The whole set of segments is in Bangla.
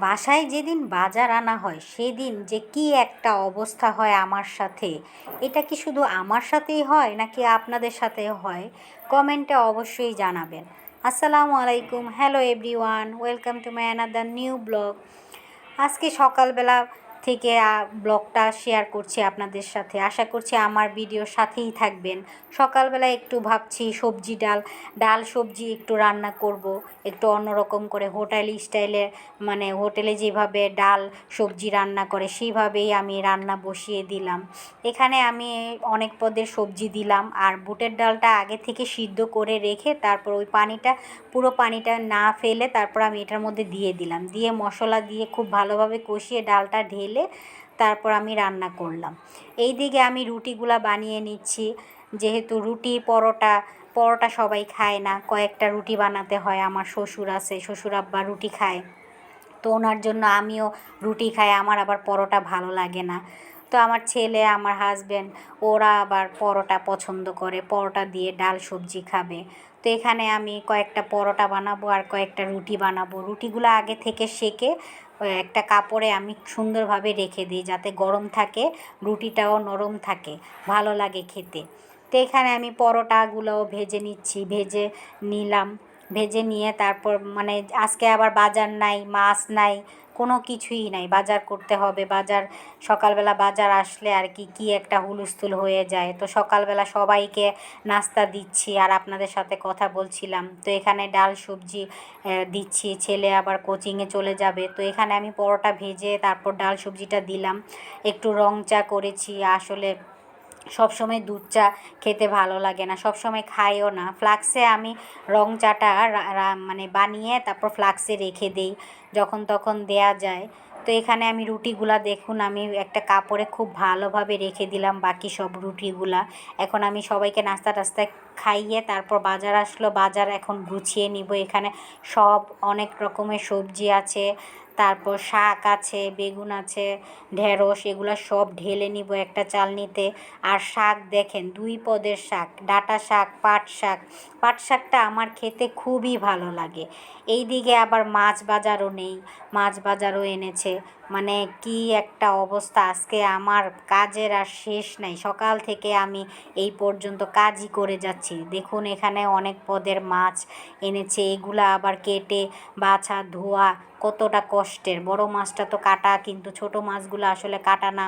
বাসায় যেদিন বাজার আনা হয় সেদিন যে কি একটা অবস্থা হয় আমার সাথে। এটা কি শুধু আমার সাথেই হয় নাকি আপনাদের সাথেও হয়? কমেন্টে অবশ্যই জানাবেন। আসসালামু আলাইকুম, hello everyone, welcome to my another new blog. আজকে সকালবেলা থেকে ব্লগটা শেয়ার করছি আপনাদের সাথে। আশা করছি আমার ভিডিওর সাথেই থাকবেন। সকালবেলা একটু ভাবছি সবজি ডাল সবজি একটু রান্না করব, একটু অন্যরকম করে হোটেল স্টাইলে, মানে হোটেলে যেভাবে ডাল সবজি রান্না করে সেইভাবেই আমি রান্না বসিয়ে দিলাম। এখানে আমি অনেক পদের সবজি দিলাম আর বুটের ডালটা আগে থেকে সিদ্ধ করে রেখে তারপর ওই পুরো পানিটা না ফেলে তারপর আমি এটার মধ্যে দিয়ে দিলাম, দিয়ে মশলা দিয়ে খুব ভালোভাবে কষিয়ে ডালটা ঢেলে তারপর আমি রান্না করলাম। এই দিকে আমি রুটিগুলা বানিয়ে নিচ্ছি, যেহেতু রুটি পরোটা সবাই খায় না, কয়েকটা রুটি বানাতে হয়। আমার শ্বশুর আছে, শ্বশুর আব্বা রুটি খায়, তো ওনার জন্য আমিও রুটি খাই, আমার আবার পরোটা ভালো লাগে না। তো আমার ছেলে, আমার হাজব্যান্ড, ওরা আবার পরোটা পছন্দ করে, পরোটা দিয়ে ডাল সবজি খাবে। তো এখানে আমি কয়েকটা পরোটা বানাবো আর কয়েকটা রুটি বানাবো। রুটিগুলো আগে থেকে সেঁকে একটা কাপড়ে আমি সুন্দরভাবে রেখে দিই যাতে গরম থাকে, রুটিটাও নরম থাকে, ভালো লাগে খেতে। তো এখানে আমি পরোটাগুলোও ভেজে নিলাম। ভেজে নিয়ে তারপর মানে আজকে আবার বাজার নাই, মাছ নাই, কোনো কিছুই নাই, বাজার করতে হবে। সকালবেলা বাজার আসলে আর কি একটা হুলস্থুল হয়ে যায়। তো সকালবেলা সবাইকে নাস্তা দিচ্ছি আর আপনাদের সাথে কথা বলছিলাম। তো এখানে ডাল সবজি দিচ্ছি, ছেলে আবার কোচিংয়ে চলে যাবে। তো এখানে আমি পরোটা ভেজে তারপর ডাল সবজিটা দিলাম। একটু রং চা করেছি। আসলে সবসময় দুধ চা খেতে ভালো লাগে না, সবসময় খাইও না। ফ্লাক্সে আমি রং চাটা মানে বানিয়ে তারপর ফ্লাক্সে রেখে দিই, যখন তখন দেয়া যায়। তো এখানে আমি রুটিগুলা দেখুন আমি একটা কাপড়ে খুব ভালোভাবে রেখে দিলাম বাকি সব রুটিগুলা। এখন আমি সবাইকে নাস্তা টাস্তা খাইয়ে তারপর বাজার আসলো, বাজার এখন গুছিয়ে নিব। এখানে সব অনেক রকমের সবজি আছে, তারপর শাক আছে, বেগুন আছে, ঢেঁড়স, এগুলো সব ঢেলে নিব একটা চালনিতে। আর শাক দেখেন, 2 পদের শাক, ডাঁটা শাক, পাট শাকটা আমার খেতে খুবই ভালো লাগে। এই দিকে আবার মাছ বাজারও নেই, মাছ বাজারও এনেছে। মানে কি একটা অবস্থা, আজকে আমার কাজের আর শেষ নাই। সকাল থেকে আমি এই পর্যন্ত কাজই করে যাচ্ছি। দেখুন এখানে অনেক পদের মাছ এনেছে, এগুলা আবার কেটে বাছা ধোয়া কতটা কষ্টের। বড় মাছটা তো কাটা, কিন্তু ছোট মাছগুলো আসলে কাটা না।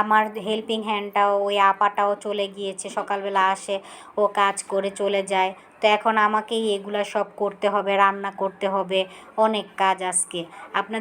আমার হেল্পিং হ্যান্ডটাও, ওই আপাটাও চলে গিয়েছে, সকালবেলা আসে, ও কাজ করে চলে যায়। তো এখন আমাকেই এগুলা সব করতে হবে, রান্না করতে হবে, অনেক কাজ আজকে। আপনার